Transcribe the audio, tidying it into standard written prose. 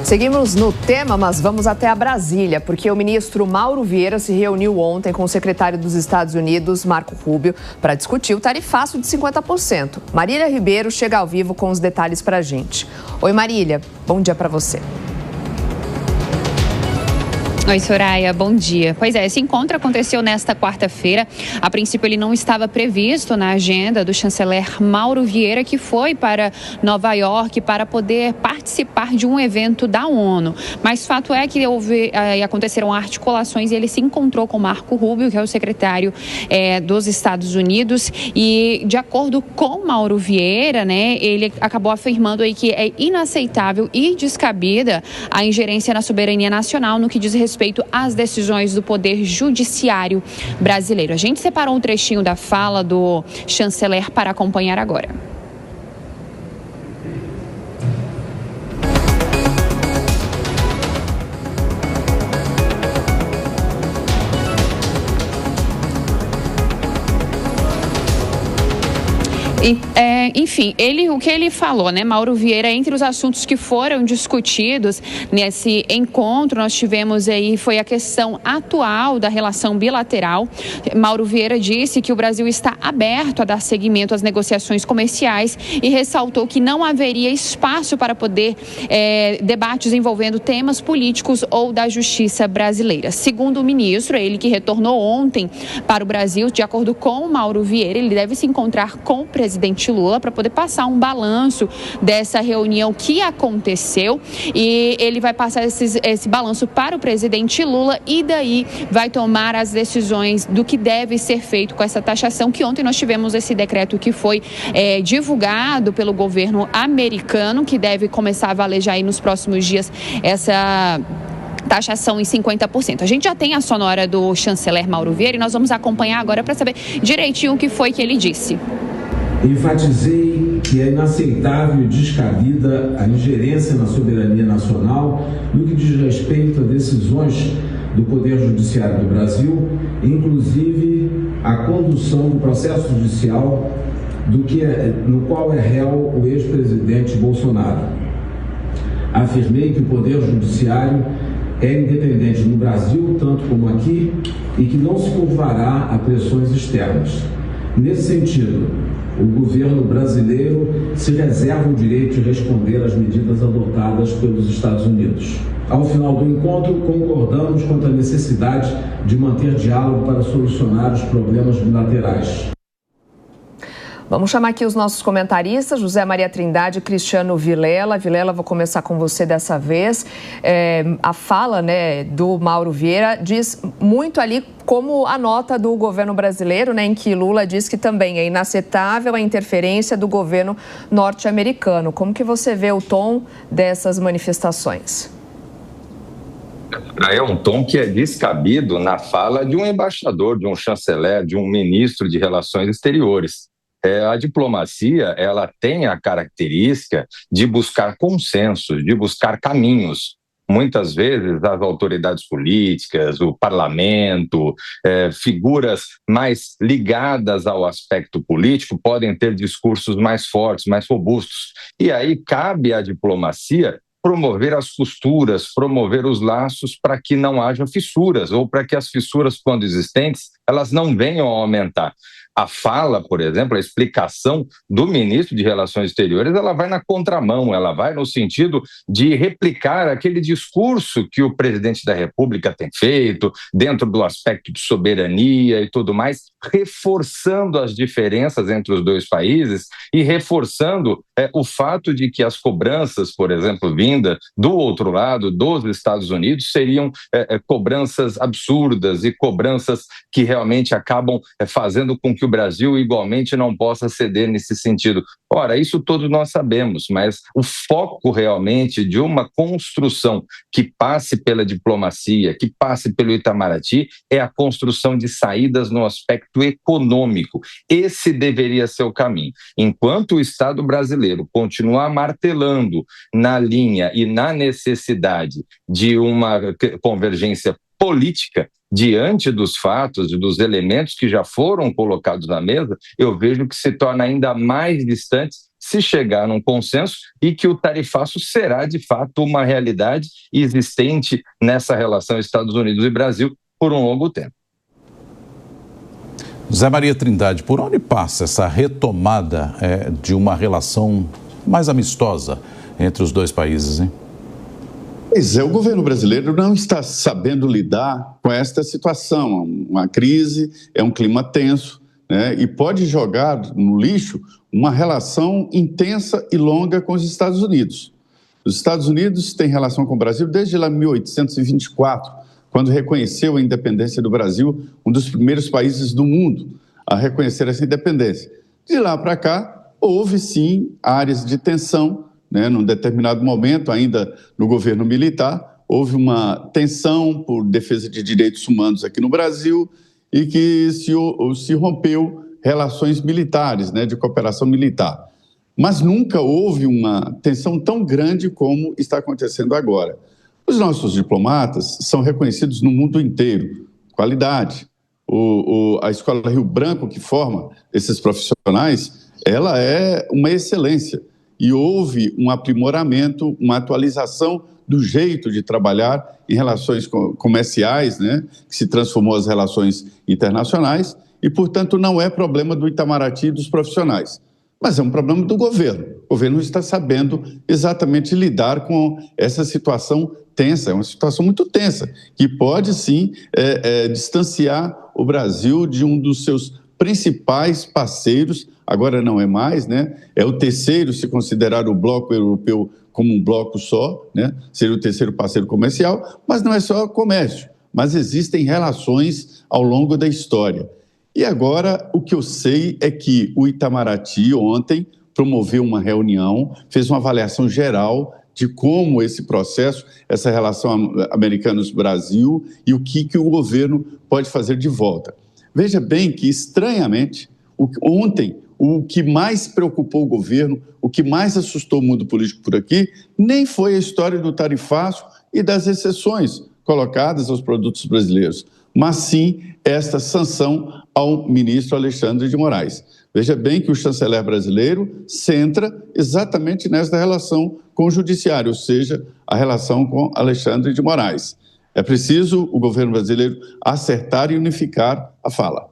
Seguimos no tema, mas vamos até a Brasília, porque o ministro Mauro Vieira se reuniu ontem com o secretário dos Estados Unidos, Marco Rubio, para discutir o tarifaço de 50%. Marília Ribeiro chega ao vivo com os detalhes para a gente. Oi, Marília, bom dia para você. Oi, Soraya, bom dia. Pois é, esse encontro aconteceu nesta quarta-feira. A princípio, ele não estava previsto na agenda do chanceler Mauro Vieira, que foi para Nova York para poder participar de um evento da ONU. Mas fato é que aconteceram articulações e ele se encontrou com Marco Rubio, que é o secretário dos Estados Unidos. E, de acordo com Mauro Vieira, ele acabou afirmando aí que é inaceitável e descabida a ingerência na soberania nacional no que diz respeito às decisões do Poder Judiciário brasileiro. A gente separou um trechinho da fala do chanceler para acompanhar agora. Enfim, o que ele falou, Mauro Vieira, entre os assuntos que foram discutidos nesse encontro, nós tivemos foi a questão atual da relação bilateral. Mauro Vieira disse que o Brasil está aberto a dar seguimento às negociações comerciais e ressaltou que não haveria espaço para poder debates envolvendo temas políticos ou da justiça brasileira. Segundo o ministro, ele que retornou ontem para o Brasil, de acordo com Mauro Vieira, ele deve se encontrar com o presidente Lula para poder passar um balanço dessa reunião que aconteceu, e ele vai passar esse balanço para o presidente Lula e daí vai tomar as decisões do que deve ser feito com essa taxação, que ontem nós tivemos esse decreto que foi divulgado pelo governo americano, que deve começar a valer já aí nos próximos dias essa taxação em 50%. A gente já tem a sonora do chanceler Mauro Vieira e nós vamos acompanhar agora para saber direitinho o que foi que ele disse. Enfatizei que é inaceitável e descabida a ingerência na soberania nacional no que diz respeito a decisões do Poder Judiciário do Brasil, inclusive a condução do processo judicial no qual é réu o ex-presidente Bolsonaro. Afirmei que o Poder Judiciário é independente no Brasil, tanto como aqui, e que não se curvará a pressões externas. Nesse sentido, o governo brasileiro se reserva o direito de responder às medidas adotadas pelos Estados Unidos. Ao final do encontro, concordamos quanto à necessidade de manter diálogo para solucionar os problemas bilaterais. Vamos chamar aqui os nossos comentaristas, José Maria Trindade e Cristiano Vilela. Vilela, vou começar com você dessa vez. A fala do Mauro Vieira diz muito ali como a nota do governo brasileiro, em que Lula diz que também é inaceitável a interferência do governo norte-americano. Como que você vê o tom dessas manifestações? É um tom que é descabido na fala de um embaixador, de um chanceler, de um ministro de Relações Exteriores. A diplomacia, ela tem a característica de buscar consensos, de buscar caminhos. Muitas vezes as autoridades políticas, o parlamento, figuras mais ligadas ao aspecto político podem ter discursos mais fortes, mais robustos. E aí cabe à diplomacia promover as costuras, promover os laços para que não haja fissuras, ou para que as fissuras, quando existentes, elas não venham a aumentar. A fala, por exemplo, a explicação do ministro de Relações Exteriores, ela vai na contramão, ela vai no sentido de replicar aquele discurso que o presidente da República tem feito, dentro do aspecto de soberania e tudo mais, reforçando as diferenças entre os dois países e reforçando o fato de que as cobranças, por exemplo, vinda do outro lado, dos Estados Unidos, seriam cobranças absurdas e cobranças que realmente acabam fazendo com que o Brasil igualmente não possa ceder nesse sentido. Ora, isso todos nós sabemos, mas o foco realmente de uma construção que passe pela diplomacia, que passe pelo Itamaraty, é a construção de saídas no aspecto econômico. Esse deveria ser o caminho. Enquanto o Estado brasileiro continuar martelando na linha e na necessidade de uma convergência política. Diante dos fatos e dos elementos que já foram colocados na mesa, eu vejo que se torna ainda mais distante se chegar num consenso e que o tarifaço será, de fato, uma realidade existente nessa relação Estados Unidos e Brasil por um longo tempo. Zé Maria Trindade, por onde passa essa retomada de uma relação mais amistosa entre os dois países, hein? Pois é, o governo brasileiro não está sabendo lidar com esta situação. Uma crise, é um clima tenso, né? E pode jogar no lixo uma relação intensa e longa com os Estados Unidos. Os Estados Unidos têm relação com o Brasil desde lá 1824, quando reconheceu a independência do Brasil, um dos primeiros países do mundo a reconhecer essa independência. De lá para cá, houve sim áreas de tensão, né? Num determinado momento, ainda no governo militar, houve uma tensão por defesa de direitos humanos aqui no Brasil e que se rompeu relações militares, né? De cooperação militar. Mas nunca houve uma tensão tão grande como está acontecendo agora. Os nossos diplomatas são reconhecidos no mundo inteiro, qualidade. A Escola Rio Branco, que forma esses profissionais, ela é uma excelência. E houve um aprimoramento, uma atualização do jeito de trabalhar em relações comerciais, né, que se transformou as relações internacionais, e, portanto, não é problema do Itamaraty e dos profissionais, mas é um problema do governo. O governo está sabendo exatamente lidar com essa situação tensa, é uma situação muito tensa, que pode, sim, distanciar o Brasil de um dos seus principais parceiros, agora não é mais, né? É o terceiro, se considerar o bloco europeu como um bloco só, né? Seria o terceiro parceiro comercial, mas não é só comércio, mas existem relações ao longo da história. E agora, o que eu sei é que o Itamaraty, ontem, promoveu uma reunião, fez uma avaliação geral de como esse processo, essa relação americanos-Brasil e o que o governo pode fazer de volta. Veja bem que, estranhamente, ontem, o que mais preocupou o governo, o que mais assustou o mundo político por aqui, nem foi a história do tarifaço e das exceções colocadas aos produtos brasileiros, mas sim esta sanção ao ministro Alexandre de Moraes. Veja bem que o chanceler brasileiro centra exatamente nesta relação com o judiciário, ou seja, a relação com Alexandre de Moraes. É preciso o governo brasileiro acertar e unificar a fala.